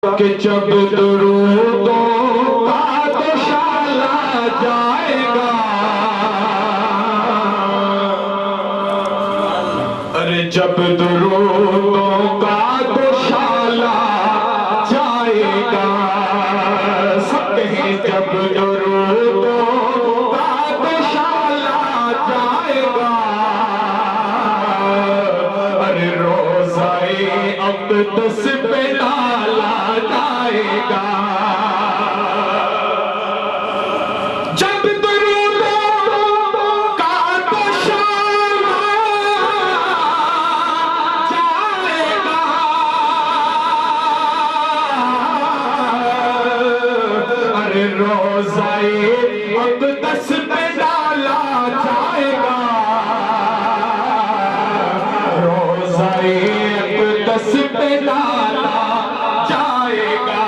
کہ جب درودوں کا دوشالہ جائے گا، ارے جب درودوں کا دوشالہ جائے گا، سب کہیں جب درودوں کا دوشالہ جائے گا، ارے روزہ اقدس پہ ڈالا جائے گا، جب درودوں کا دوشالہ جائے گا، ارے روزہ اقدس پہ ڈالا جائے گا، روزہ اقدس پہ ڈالا جائے گا،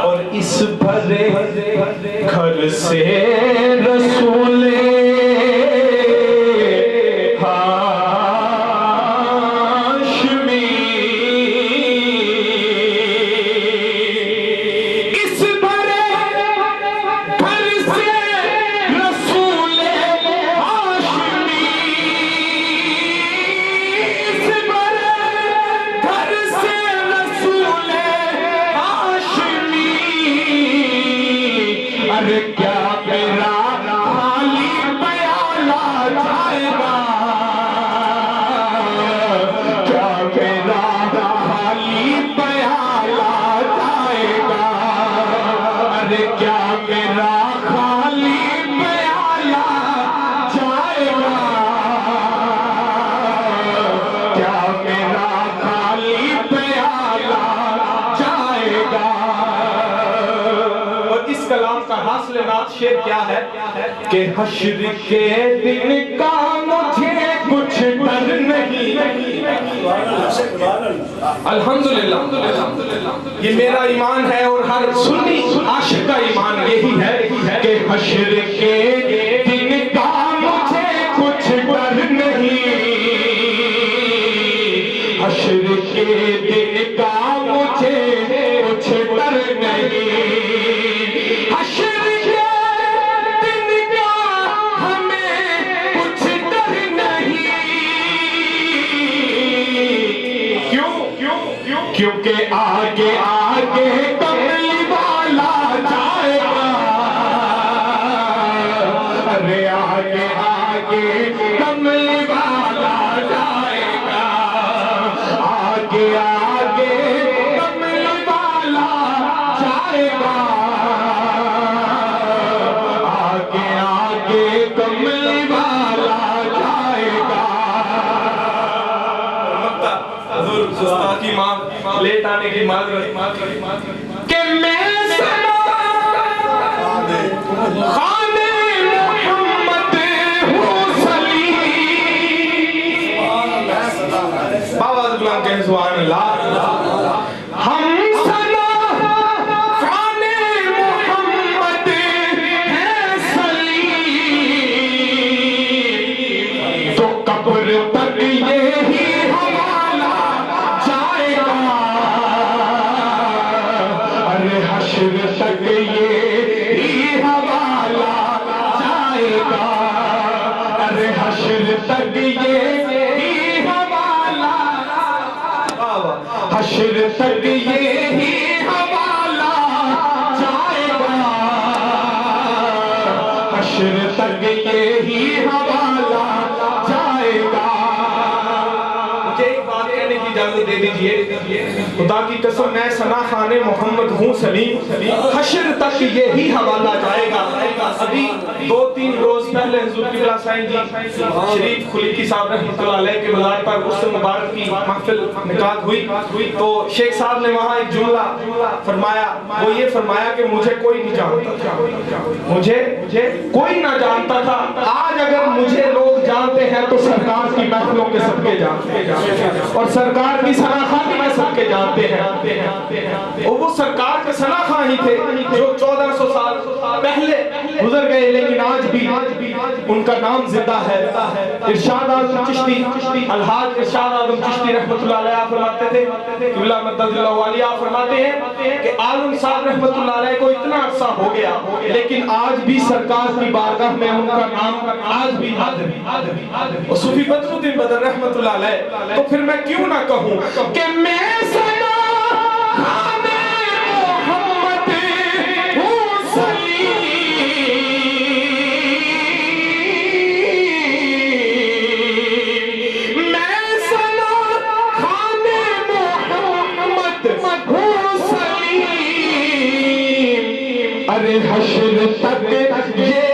اور اس بھرے گھر سے رسول ہاشمی، اس بھرے گھر سے رسول ہاشمی، اس بھرے گھر سے رسول ہاشمی، ارے کیا میرا خالی پیالہ جائے گا، کیا میرا خالی پیالہ جائے گا، ارے کیا میرا خالی پیالہ جائے گا، کیا میرا خالی پیالہ جائے گا۔ اور اس کلام کا حاصل نعت شعر کیا ہے کہ حشر کے دن کا مجھے کچھ ڈر نہیں، الحمدللہ یہ میرا ایمان ہے اور ہر سنی عاشق کا ایمان یہی ہے کہ حشر کے دن کا مجھے کچھ ڈر نہیں، حشر کے دن کا مجھے کچھ ڈر نہیں، حشر کے دن کا ہمیں کچھ ڈر نہیں، کیونکہ آگے آگے کملی والا جائے گا، ارے آگے آگے کملی والا جائے گا، آگے آگے کملی والا جائے گا، آگے آگے کملی والا جائے گا۔ حضور سستا کی ماں لیٹ آنے کی معذرت کہ میں سنا خانے محمد ہوں سلیم، بابا غلام کہیں سبحان اللہ، ہم سنا خانے محمد ہیں سلیم، تو قبر تک یہی حوالہ جائے گا، ارے حشر تک یہی حوالہ جائے گا، ارے حشر تک یہی حوالہ، حشر تک یہی حوالہ جائے گا، حشر تک یہی حوالہ جائے گا۔ مجھے ایک بات کہنے کی اجازت دے دیجئے، خدا کی قسم میں ثنا خان محمد ہوں سلیم، حشر تک یہی حوالہ جائے گا۔ ابھی 2-3 روز پہلے حضور قبلہ سائن جی شریف خلیقی صاحب رحمۃ اللہ علیہ کے مزار پر غسل مبارک کی محفل نکات ہوئی، تو شیخ صاحب نے وہاں ایک جملہ فرمایا، وہ یہ فرمایا کہ مجھے کوئی نہیں جانتا تھا، مجھے کوئی نہ جانتا تھا، آج اگر مجھے لوگ جانتے ہیں تو سرکار کی محفلوں کے صدقے جانتے ہیں، اور سرکار کی ثنا خانی میں صدقے جانتے ہیں، اور وہ سرکار کے ثنا خاں ہی تھے جو 1400 سال پہلے گزر گئے، لیکن آج بھی ان کا نام زندہ ہے۔ ارشاد اعظم چشتی، الحاج ارشاد اعظم چشتی رحمت اللہ علیہ فرماتے تھے، قبلہ مدد اللہ علیہ فرماتے ہیں کہ عالم صاحب رحمت اللہ علیہ کو اتنا عرصہ ہو گیا لیکن آج بھی سرکار کی بارگاہ میں ان کا نام آج بھی حاضر ہے۔ اور صوفی بدر الدین بدر رحمت اللہ علیہ، تو پھر میں کیوں نہ کہوں کہ میں سنا خانے محمد ہوں سلیم، میں سنا خانے محمد ہوں سلیم، ارے حشر تک یہ